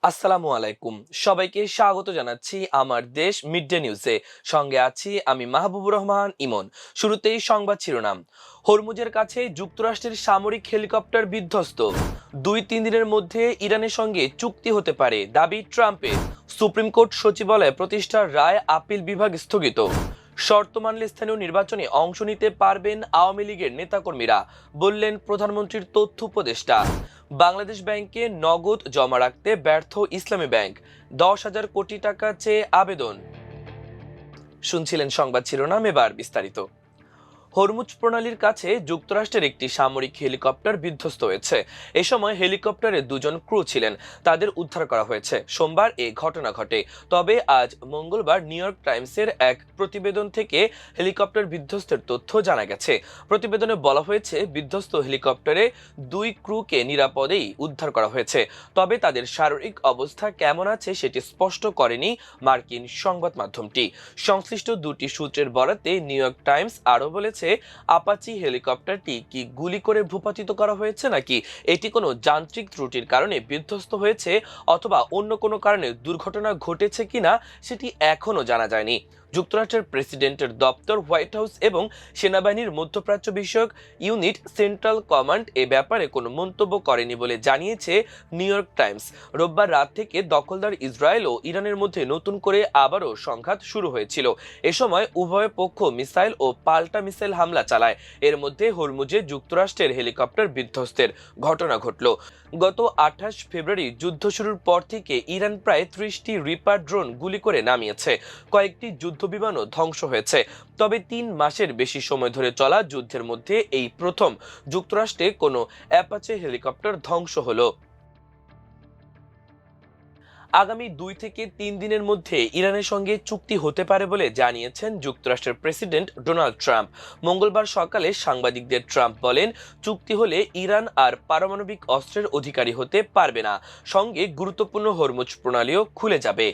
আসসালামু আলাইকুম। সবাইকে স্বাগত জানাচ্ছি আমার দেশ মিড ডে নিউজে। সঙ্গে আছি আমি মাহবুবুর রহমান ইমন। শুরুতেই সংবাদ শিরোনাম। হরমুজের কাছে যুক্তরাষ্ট্রের সামরিক হেলিকপ্টার বিধ্বস্ত। 2-3 দিনের মধ্যে ইরানের সঙ্গে চুক্তি হতে পারে দাবি ট্রাম্পের। সুপ্রিম কোর্ট সচিবালয় প্রতিষ্ঠার রায় আপিল বিভাগ স্থগিত। শর্ত মানলে স্থানীয় নির্বাচনে অংশ নিতে পারবেন আওয়ামী লীগের নেতাকর্মীরা, বললেন প্রধানমন্ত্রীর তথ্য উপদেষ্টা। বাংলাদেশ ব্যাংকে নগদ জমা রাখতে ব্যর্থ ইসলামী ব্যাংক, 10,000 কোটি টাকা চেয়ে আবেদন। শুনছিলেন সংবাদ শিরোনাম, এবার বিস্তারিত। হরমুজ প্রণালীর কাছে যুক্তরাষ্ট্রের একটি সামরিক হেলিকপ্টার বিধ্বস্ত হয়েছে। এ সময় হেলিকপ্টারে 2জন ক্রু ছিলেন, তাদের উদ্ধার করা হয়েছে। সোমবার এ ঘটনা ঘটে। তবে আজ মঙ্গলবার নিউ ইয়র্ক টাইমসের এক প্রতিবেদন থেকে হেলিকপ্টার বিধ্বস্তের তথ্য জানা গেছে। প্রতিবেদনে বলা হয়েছে, বিধ্বস্ত হেলিকপ্টারে 2 ক্রুকে নিরাপদেই উদ্ধার করা হয়েছে। তবে তাদের শারীরিক অবস্থা কেমন আছে সেটি স্পষ্ট করেনি মার্কিন সংবাদ মাধ্যমটি। সংশ্লিষ্ট 2টি সূত্রের বরাতে নিউ ইয়র্ক টাইমস আরও বলেছে, আপাচি হেলিকপ্টারটি কি গুলি করে ভূপাতিত করা হয়েছে, নাকি এটি কোনো যান্ত্রিক ত্রুটির কারণে বিধ্বস্ত হয়েছে, অথবা অন্য কোনো কারণে দুর্ঘটনা ঘটেছে কিনা সেটি এখনো জানা যায়নি। যুক্তরাষ্ট্রের প্রেসিডেন্টের দপ্তর, হোয়াইট হাউস এবং সেনাবাহিনীর মধ্যপ্রাচ্য বিষয়ক ইউনিট সেন্ট্রাল কমান্ড এ ব্যাপারে কোনো মন্তব্য করেনি বলে জানিয়েছে নিউ ইয়র্ক টাইমস। রোববার রাত থেকে দখলদার ইসরায়েল ও ইরানের মধ্যে নতুন করে আবারও সংঘাত শুরু হয়েছিল। এ সময় উভয় পক্ষ মিসাইল ও পাল্টা মিসাইল হামলা চালায়। এর মধ্যে হরমুজে যুক্তরাষ্ট্রের হেলিকপ্টার বিধ্বস্তের ঘটনা ঘটল। গত 28 ফেব্রুয়ারি যুদ্ধ শুরুর পর থেকে ইরান প্রায় 30টি রিপার ড্রোন গুলি করে নামিয়েছে। কয়েকটি যুদ্ধ বিমানও ধ্বংস হয়েছে। তবে 3 মাসের বেশি সময় ধরে চলা যুদ্ধের মধ্যে এই প্রথম যুক্তরাষ্ট্রে কোনো অ্যাপাচে হেলিকপ্টার ধ্বংস হলো। আগামী 2 থেকে 3 দিনের মধ্যে ইরানের সঙ্গে চুক্তি হতে পারে বলে জানিয়েছেন যুক্তরাষ্ট্রের প্রেসিডেন্ট ডোনাল্ড ট্রাম্প। মঙ্গলবার সকালে সাংবাদিকদের ট্রাম্প বলেন, চুক্তি হলে ইরান আর পারমাণবিক অস্ত্রের অধিকারী হতে পারবে না, সঙ্গে গুরুত্বপূর্ণ হরমুজ প্রণালীও খুলে যাবে।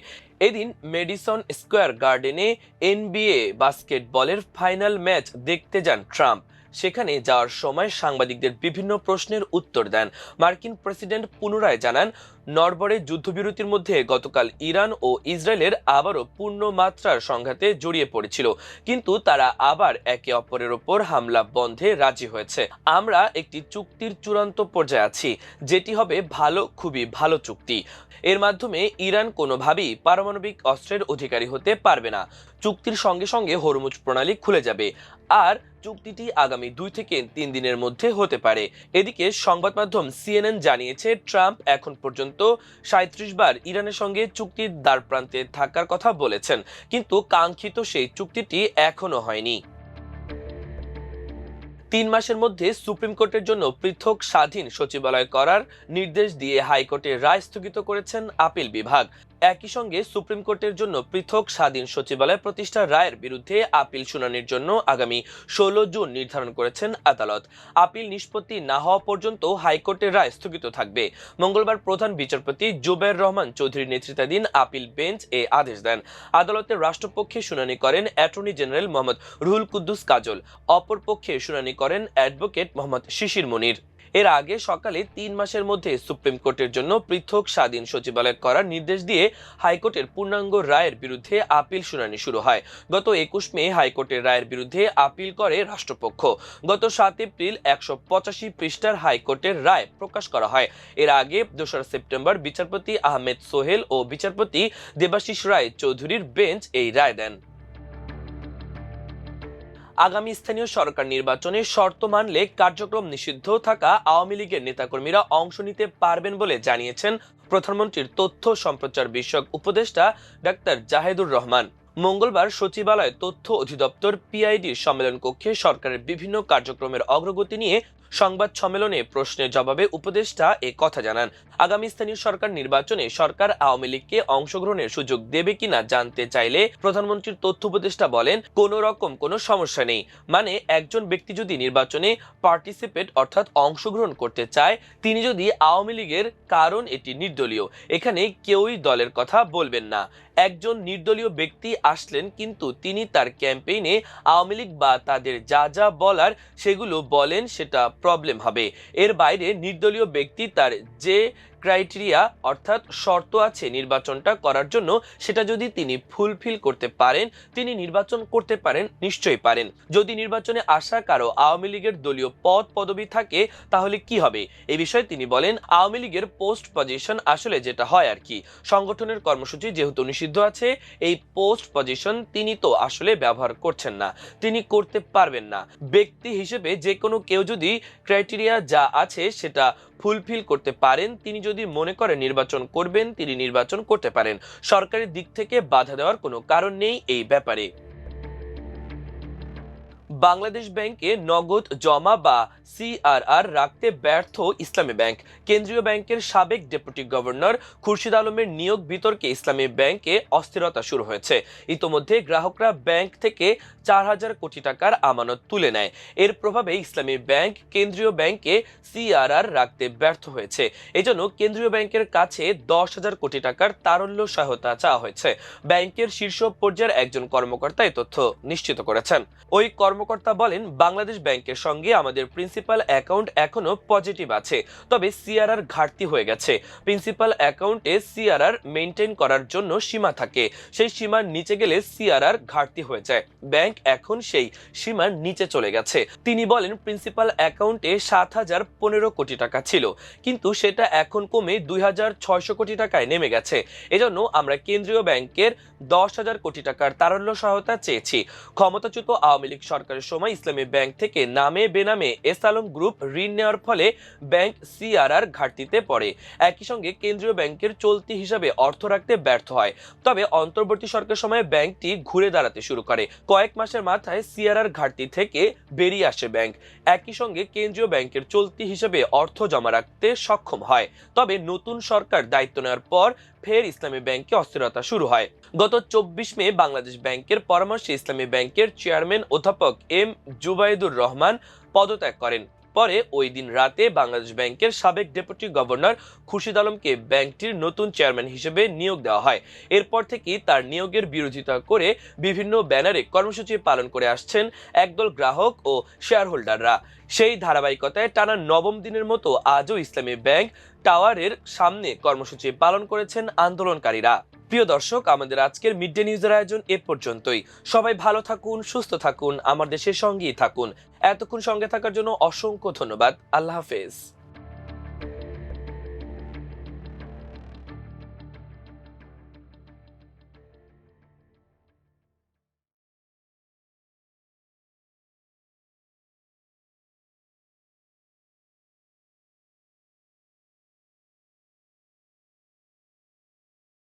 এদিন মেডিসন স্কোয়ার গার্ডেনে এনবিএ বাস্কেটবলের ফাইনাল ম্যাচ দেখতে যান ট্রাম্প। সেখানে যাওয়ার সময় সাংবাদিকদের বিভিন্ন প্রশ্নের উত্তর দেন। মার্কিন প্রেসিডেন্ট পুনরায় জানান, নরবরে যুদ্ধবিরতির মধ্যে গতকাল ইরান ও ইসরায়েলের আবারও পূর্ণ মাত্রার সংঘাতে জড়িয়ে পড়েছিল, কিন্তু তারা আবার একে অপরের ওপর হামলা বন্ধে রাজি হয়েছে। আমরা একটি চুক্তির চূড়ান্ত পর্যায়ে আছি, যেটি হবে ভালো, খুবই ভালো চুক্তি। এর মাধ্যমে ইরান কোনোভাবেই পারমাণবিক অস্ত্রের অধিকারী হতে পারবে না। চুক্তির সঙ্গে সঙ্গে হরমুজ প্রণালী খুলে যাবে, আর চুক্তিটি আগামী 2 থেকে 3 দিনের মধ্যে হতে পারে। এদিকে সংবাদ মাধ্যম সিএনএন জানিয়েছে, ট্রাম্প এখন পর্যন্ত 37 বার ইরানের সঙ্গে চুক্তির দ্বারপ্রান্তে থাকার কথা বলেছেন, কিন্তু কাঙ্ক্ষিত সেই চুক্তিটি এখনো হয়নি। 3 মাসের মধ্যে সুপ্রিম কোর্টের জন্য পৃথক স্বাধীন সচিবালয় করার নির্দেশ দিয়ে হাইকোর্টের রায় স্থগিত করেছেন আপিল বিভাগ। একই সঙ্গে সুপ্রিম কোর্টের জন্য পৃথক স্বাধীন সচিবালয় প্রতিষ্ঠার রায়ের বিরুদ্ধে আপিল শুনানির জন্য আগামী 16 জুন নির্ধারণ করেছেন আদালত। আপিল নিষ্পত্তি না হওয়া পর্যন্ত হাইকোর্টের রায় স্থগিত থাকবে। মঙ্গলবার প্রধান বিচারপতি জুবায়ের রহমান চৌধুরীর নেতৃত্বাধীন আপিল বেঞ্চ এ আদেশ দেন। আদালতের রাষ্ট্রপক্ষে শুনানি করেন অ্যাটর্নি জেনারেল মোহাম্মদ রুহুল কুদ্দুস কাজল। অপর পক্ষে শুনানি করেন অ্যাডভোকেট মোহাম্মদ শিশির মনির। এর আগে সকালে 3 মাসের মধ্যে সুপ্রিম কোর্টের জন্য পৃথক স্বাধীন সচিবালয় করার নির্দেশ দিয়ে হাইকোর্টের পূর্ণাঙ্গ রায়ের বিরুদ্ধে আপিল শুনানি শুরু হয়। গত 21 মে হাইকোর্টের রায়ের বিরুদ্ধে আপিল করে রাষ্ট্রপক্ষ। গত 7 এপ্রিল 185 পৃষ্ঠার হাইকোর্টের রায় প্রকাশ করা হয়। এর আগে 2রা সেপ্টেম্বর বিচারপতি আহমেদ সোহেল ও বিচারপতি দেবাশিস রায় চৌধুরীর বেঞ্চ এই রায় দেন। আগামী স্থানীয় সরকার নির্বাচনে শর্ত মানলে কার্যক্রম নিষিদ্ধ থাকা আওয়ামী লীগের নেতাকর্মীরা অংশ নিতে পারবেন বলে জানিয়েছেন প্রধানমন্ত্রীর তথ্য সম্প্রচার বিষয়ক উপদেষ্টা ডাক্তার জাহেদুর রহমান। মঙ্গলবার সচিবালয় তথ্য অধিদপ্তর পিআইডি সম্মেলন কক্ষে সরকারের বিভিন্ন কার্যক্রমের অগ্রগতি নিয়ে সংবাদ সম্মেলনে প্রশ্নের জবাবে উপদেষ্টা এ কথা জানান। আগামী স্থানীয় সরকার নির্বাচনে সরকার আওয়ামী লীগকে অংশগ্রহণের সুযোগ দেবে কিনা জানতে চাইলে প্রধানমন্ত্রীর তথ্য উপদেষ্টা বলেন, কোনো রকম কোনো সমস্যা নেই। মানে একজন ব্যক্তি যদি নির্বাচনে পার্টিসিপেট অর্থাৎ অংশগ্রহণ করতে চায়, তিনি যদি আওয়ামী লীগের, কারণ এটি নির্দলীয়, এখানে কেউই দলের কথা বলবেন না। একজন নির্দলীয় ব্যক্তি আসলেন, কিন্তু তিনি তার ক্যাম্পেইনে আওয়ামী লীগ বা তাদের যা যা বলার সেগুলো বলেন, সেটা প্রবলেম হবে। এর বাইরে নির্দলীয় ব্যক্তি তার যে ক্রাইটেরিয়া অর্থাৎ শর্ত আছে নির্বাচনটা করার জন্য, সেটা যদি তিনি ফুলফিল করতে পারেন, তিনি নির্বাচন করতে পারেন, নিশ্চয়ই পারেন। যদি নির্বাচনে আসা কারো আওয়ামী লীগের দলীয় পদ পদবি থাকে তাহলে কি হবে এই বিষয়ে তিনি বলেন, আওয়ামী লীগের পোস্ট পজিশন আসলে যেটা হয় আর কি, সংগঠনের কর্মসূচি যেহেতু নিষিদ্ধ আছে, এই পোস্ট পজিশন তিনি তো আসলে ব্যবহার করছেন না, তিনি করতে পারবেন না। ব্যক্তি হিসেবে যে কোনো কেউ যদি ক্রাইটেরিয়া যা আছে সেটা ফুলফিল করতে পারেন, তিনি যদি মনে করেন নির্বাচন করবেন, তিনি নির্বাচন করতে পারেন। সরকারের দিক থেকে বাধা দেওয়ার কোনো কারণ নেই এই ব্যাপারে। বাংলাদেশ ব্যাংকে নগদ জমা বা সিআরআর রাখতে ব্যর্থ ইসলামী ব্যাংক। কেন্দ্রীয় ব্যাংকের সাবেক ডেপুটি গভর্নর খুরশিদ আলমের নিয়োগ বিতর্কে ইসলামী ব্যাংকে অস্থিরতা শুরু হয়েছে। ইতোমধ্যে গ্রাহকরা ব্যাংক থেকে 4,000 কোটি টাকার আমানত তুলে নেয়। এর প্রভাবে ইসলামী ব্যাংক কেন্দ্রীয় ব্যাংকে সিআরআর রাখতে ব্যর্থ হয়েছে। এজন্য কেন্দ্রীয় ব্যাংকের কাছে 10,000 কোটি টাকার তারল্য সহায়তা চাওয়া হয়েছে। ব্যাংকের শীর্ষ পর্যায়ের একজন কর্মকর্তা এই তথ্য নিশ্চিত করেছেন। ওই কর্মকর্তা বলেন, বাংলাদেশ ব্যাংকের সঙ্গে আমাদের প্রিন্সিপাল অ্যাকাউন্ট এখনো পজিটিভ আছে, তবে সিআরআর ঘাটতি হয়ে গেছে। প্রিন্সিপাল অ্যাকাউন্টে সিআরআর মেনটেন করার জন্য সীমা থাকে, সেই সীমার নিচে গেলে সিআরআর ঘাটতি হয়ে যায়। ব্যাংক এখন সেই সীমার নিচে চলে গেছে। তিনি বলেন, প্রিন্সিপাল অ্যাকাউন্টে 7,015 কোটি টাকা ছিল, কিন্তু সেটা এখন কমে 2,600 কোটি টাকায় নেমে গেছে। এজন্য আমরা কেন্দ্রীয় ব্যাংকের 10,000 কোটি টাকার তারল্য সহায়তা চেয়েছি। ক্ষমতাচ্যুত আওয়ামী লীগ সরকারের সময় ইসলামী ব্যাংক থেকে নামে বেনামে এস আলম গ্রুপ ঋণ নেওয়ার ফলে ব্যাংক সিআরআর ঘাটতিতে পড়ে। একই সঙ্গে কেন্দ্রীয় ব্যাংকের চলতি হিসাবে অর্থ রাখতে ব্যর্থ হয়। তবে অন্তর্বর্তী সরকারের সময় ব্যাংকটি ঘুরে দাঁড়াতে শুরু করে। কয়েক মাসের মাথায় সিআরআর ঘাটতি থেকে বেরিয়ে আসে ব্যাংক। একই সঙ্গে কেন্দ্রীয় ব্যাংকের চলতি হিসাবে অর্থ জমা রাখতে সক্ষম হয়। তবে নতুন সরকার দায়িত্ব নেওয়ার পর ফের ইসলামী ব্যাংকে অস্থিরতা শুরু হয়। গত 24 মে বাংলাদেশ ব্যাংকের পরামর্শে ইসলামী ব্যাংকের চেয়ারম্যান অধ্যাপক এম জুবাইদুর রহমান পদত্যাগ করেন। পরে ওই দিন রাতে বাংলাদেশ ব্যাংকের সাবেক ডেপুটি গভর্নর খুরশিদ আলমকে ব্যাংকটির নতুন চেয়ারম্যান হিসেবে নিয়োগ দেওয়া হয়। এরপর থেকেই তার নিয়োগের বিরোধিতা করে বিভিন্ন ব্যানারে কর্মসূচি পালন করে আসছেন একদল গ্রাহক ও শেয়ার হোল্ডাররা। সেই ধারাবাহিকতায় টানা 9ম দিনের মতো আজও ইসলামী ব্যাংক টাওয়ারের সামনে কর্মসূচি পালন করেছেন আন্দোলনকারীরা। প্রিয় দর্শক, আমাদের আজকের মিড ডে নিউজের আয়োজন এ পর্যন্তই। সবাই ভালো থাকুন, সুস্থ থাকুন, আমার দেশের সঙ্গেই থাকুন। এতক্ষণ সঙ্গে থাকার জন্য অসংখ্য ধন্যবাদ। আল্লাহ হাফেজ।